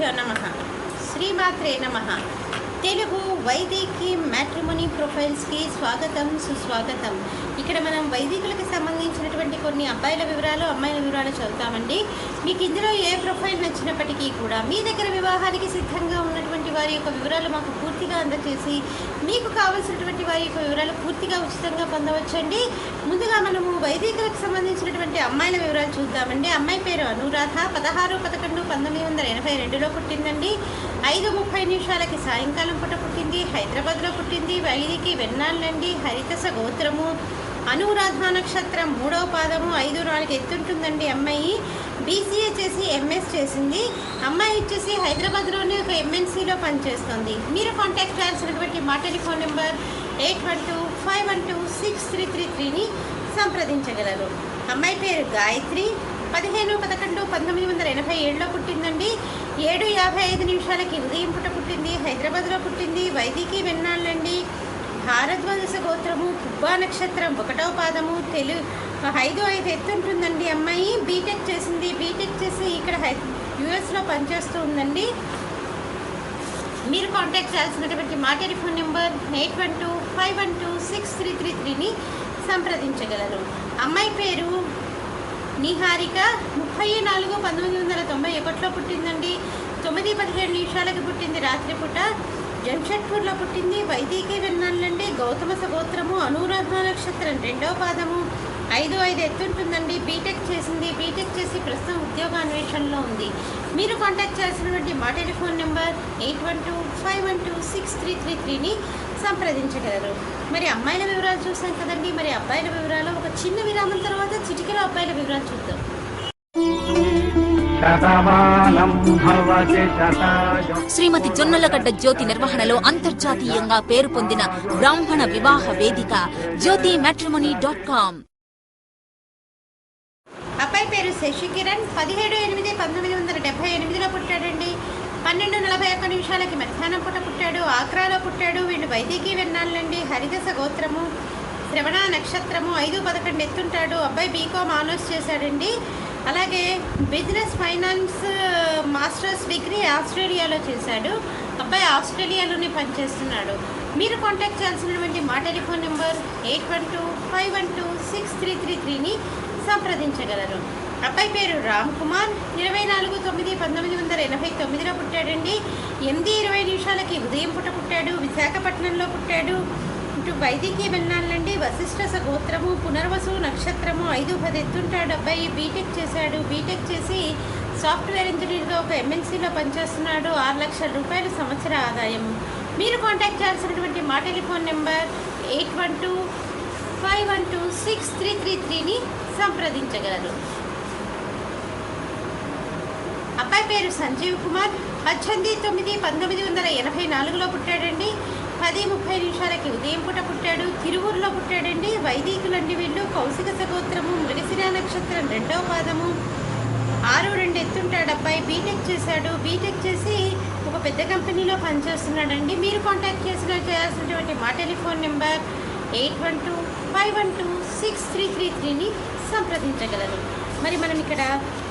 గురుభ్యో నమః. శ్రీమాత్రే నమః. తెలుగు వైదికి మ్యాట్రిమోనీ ప్రొఫైల్స్కి స్వాగతం, సుస్వాగతం. ఇక్కడ మనం వైదికులకి సంబంధించినటువంటి కొన్ని అబ్బాయిల వివరాలు, అమ్మాయిల వివరాలు చదువుతామండి. మీకు ఇందులో ఏ ప్రొఫైల్ నచ్చినప్పటికీ కూడా మీ దగ్గర వివాహానికి సిద్ధంగా ఉన్నటువంటి వారి యొక్క వివరాలు మాకు పూర్తిగా అందజేసి మీకు కావాల్సినటువంటి వారి యొక్క వివరాలు పూర్తిగా ఉచితంగా పొందవచ్చండి. ముందుగా మనము వైదికులకు సంబంధించినటువంటి అమ్మాయిల వివరాలు చూద్దామండి. అమ్మాయి పేరు అనురాధ. 16/11/1982లో పుట్టిందండి. 5:30 సాయంకాలం పూట పుట్టింది. హైదరాబాద్లో పుట్టింది. వైదికి వెన్నాళ్ళండి. హరితస గోత్రము. అనురాధ నక్షత్రం 3వ పాదము. 5'4" ఎత్తుంటుందండి. అమ్మాయి BCA చేసి MS చేసింది. అమ్మాయి వచ్చేసి హైదరాబాద్లోనే ఒక MNCలో పనిచేస్తుంది. మీరు కాంటాక్ట్ చేయాల్సినటువంటి మా టెలిఫోన్ నెంబర్ 8125126333ని సంప్రదించగలరు. అమ్మాయి పేరు గాయత్రి. 15/11/1987లో పుట్టిందండి. 7:55 ఉదయం పూట పుట్టింది. హైదరాబాద్లో పుట్టింది. వైదికి వెన్నాళ్ళండి. భారద్వాజ గోత్రము. పుబ్బా నక్షత్రం 1వ పాదము. 5'5" ఎత్తుంటుందండి. అమ్మాయి బీటెక్ చేసింది. బీటెక్ చేసి ఇక్కడ US లో పనిచేస్తూ ఉందండి. మీరు కాంటాక్ట్ చేయాల్సినటువంటి మా టెలిఫోన్ నెంబర్ 8125126333ని సంప్రదించగలరు. అమ్మాయి పేరు నిహారిక. 34/1991లో పుట్టిందండి. 9:17 పుట్టింది రాత్రిపూట. జంషెడ్పూర్లో పుట్టింది. వైదికి వెన్నాళ్ళండి. గౌతమ సగోత్రము. అనురాధ నక్షత్రం 2వ పాదము. 5'5" ఎత్తుంటుందండి. బీటెక్ చేసింది. బీటెక్ చేసి ప్రస్తుతం ఉద్యోగాన్వేషణలో ఉంది. మీరు కాంటాక్ట్ చేయాల్సినటువంటి మా టెలిఫోన్ నెంబర్ 8125126333ని సంప్రదించగలరు. మరి అమ్మాయిల వివరాలు చూసాం కదండి. మరి అబ్బాయిల వివరాలు ఒక చిన్న విరామం తర్వాత చిటికెలో అబ్బాయిల వివరాలు చూద్దాం. శ్రీమతి జొన్నలగడ్డ జ్యోతి నిర్వహణలో అంతర్జాతీయంగా పేరు పొందిన బ్రాహ్మణ వివాహ వేదిక jyotimatrimony.com. అబ్బాయి పేరు శశికిరణ్. 17/8/1978లో పుట్టాడండి. 12:41 మధ్యాహ్నం పూట పుట్టాడు. ఆగ్రాలో పుట్టాడు. వీళ్ళు వైదికి వెన్నాళ్ళండి. హరిదశ గోత్రము. శ్రవణ నక్షత్రము. 5:11 ఎత్తుంటాడు. అబ్బాయి BCom ఆనర్స్ చేశాడండి. అలాగే బిజినెస్ ఫైనాన్స్ మాస్టర్స్ డిగ్రీ ఆస్ట్రేలియాలో చేశాడు. అబ్బాయి ఆస్ట్రేలియాలోనే పనిచేస్తున్నాడు. మీరు కాంటాక్ట్ చేయాల్సినటువంటి మా టెలిఫోన్ నెంబర్ 8125126333ని సంప్రదించగలరు. అబ్బాయి పేరు రామ్ కుమార్. 24/9/1989లో పుట్టాడండి. 8:20 ఉదయం పూట పుట్టాడు. విశాఖపట్నంలో పుట్టాడు. ఇటు వైదికి వెన్నాళ్ళండి. వశిష్ఠ గోత్రము. పునర్వసు నక్షత్రము. 5:10 ఎత్తుంటాడు. అబ్బాయి బీటెక్ చేశాడు. బీటెక్ చేసి సాఫ్ట్వేర్ ఇంజనీర్గా ఒక MNCలో పనిచేస్తున్నాడు. 6 లక్షల రూపాయలు సంవత్సర ఆదాయము. మీరు కాంటాక్ట్ చేయాల్సినటువంటి మా టెలిఫోన్ నెంబర్ 8125126333ని సంప్రదించగలరు. అబ్బాయి పేరు సంజీవ్ కుమార్. 18/9/1984లో పుట్టాడండి. 10:30 ఉదయం పూట పుట్టాడు. తిరువూరులో పుట్టాడండి. వైదికులండి వీళ్ళు. కౌశిక సగోత్రము. మృగశిర నక్షత్రం 2వ పాదము. 6'2" ఎత్తుంటాడు. అబ్బాయి బీటెక్ చేశాడు. బీటెక్ చేసి ఒక పెద్ద కంపెనీలో పనిచేస్తున్నాడండి. మీరు కాంటాక్ట్ చేయాల్సినటువంటి మా టెలిఫోన్ నెంబర్ 8125126333ని సంప్రదించగలరు. మరి మనం ఇక్కడ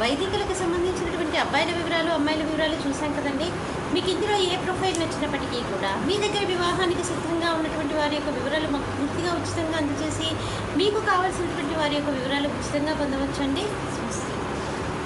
వైదికులకు సంబంధించినటువంటి అబ్బాయిల వివరాలు, అమ్మాయిల వివరాలు చూసాం కదండి. మీకు ఇందులో ఏ ప్రొఫైల్ నచ్చినప్పటికీ కూడా మీ దగ్గర వివాహానికి సిద్ధంగా ఉన్నటువంటి వారి యొక్క వివరాలు మాకు పూర్తిగా ఉచితంగా అందజేసి మీకు కావాల్సినటువంటి వారి యొక్క వివరాలు ఉచితంగా పొందవచ్చండి.